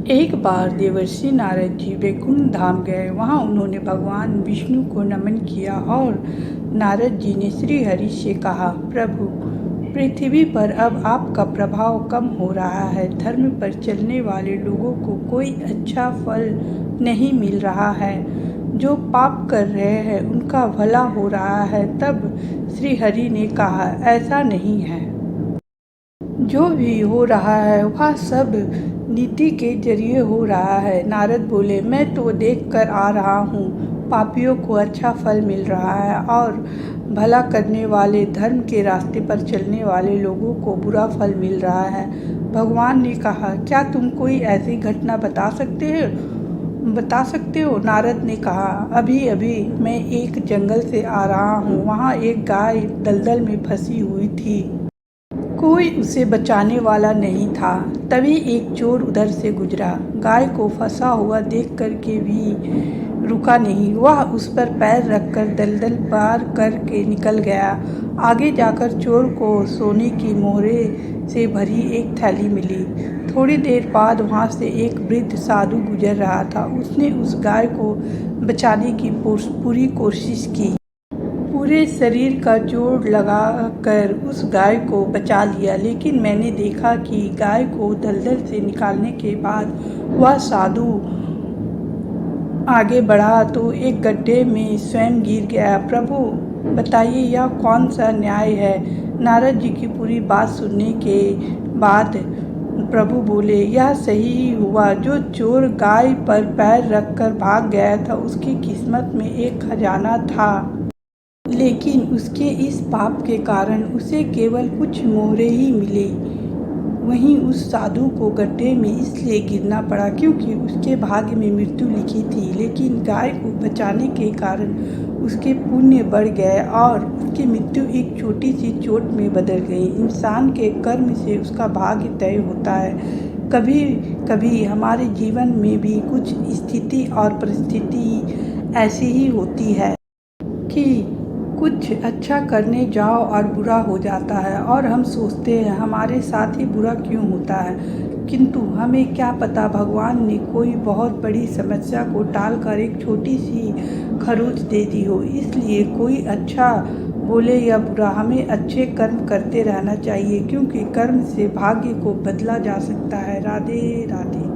एक बार देवर्षि नारद जी वैकुंठ धाम गए। वहाँ उन्होंने भगवान विष्णु को नमन किया और नारद जी ने श्री हरि से कहा, प्रभु, पृथ्वी पर अब आपका प्रभाव कम हो रहा है। धर्म पर चलने वाले लोगों को कोई अच्छा फल नहीं मिल रहा है। जो पाप कर रहे हैं उनका भला हो रहा है। तब श्री हरि ने कहा, ऐसा नहीं है। जो भी हो रहा है वह सब नीति के जरिए हो रहा है। नारद बोले, मैं तो देख कर आ रहा हूँ, पापियों को अच्छा फल मिल रहा है और भला करने वाले, धर्म के रास्ते पर चलने वाले लोगों को बुरा फल मिल रहा है। भगवान ने कहा, क्या तुम कोई ऐसी घटना बता सकते हो? नारद ने कहा, अभी अभी मैं एक जंगल से आ रहा हूँ। वहाँ एक गाय दलदल में फंसी हुई थी। कोई उसे बचाने वाला नहीं था। तभी एक चोर उधर से गुजरा। गाय को फंसा हुआ देख कर के भी रुका नहीं। वह उस पर पैर रखकर दलदल पार करके निकल गया। आगे जाकर चोर को सोने की मोहरे से भरी एक थैली मिली। थोड़ी देर बाद वहाँ से एक वृद्ध साधु गुजर रहा था। उसने उस गाय को बचाने की पूरी कोशिश की। पूरे शरीर का जोर लगाकर उस गाय को बचा लिया, लेकिन मैंने देखा कि गाय को दलदल से निकालने के बाद वह साधु आगे बढ़ा तो एक गड्ढे में स्वयं गिर गया। प्रभु, बताइए यह कौन सा न्याय है? नारद जी की पूरी बात सुनने के बाद प्रभु बोले, यह सही ही हुआ। जो चोर गाय पर पैर रखकर भाग गया था उसकी किस्मत में एक खजाना था, लेकिन उसके इस पाप के कारण उसे केवल कुछ मोहरे ही मिले। वहीं उस साधु को गड्ढे में इसलिए गिरना पड़ा क्योंकि उसके भाग्य में मृत्यु लिखी थी, लेकिन गाय को बचाने के कारण उसके पुण्य बढ़ गए और उसकी मृत्यु एक छोटी सी चोट में बदल गई। इंसान के कर्म से उसका भाग्य तय होता है। कभी कभी हमारे जीवन में भी कुछ स्थिति और परिस्थिति ऐसी ही होती है कि कुछ अच्छा करने जाओ और बुरा हो जाता है और हम सोचते हैं हमारे साथ ही बुरा क्यों होता है, किंतु हमें क्या पता भगवान ने कोई बहुत बड़ी समस्या को टालकर एक छोटी सी खरोच दे दी हो। इसलिए कोई अच्छा बोले या बुरा, हमें अच्छे कर्म करते रहना चाहिए क्योंकि कर्म से भाग्य को बदला जा सकता है। राधे राधे।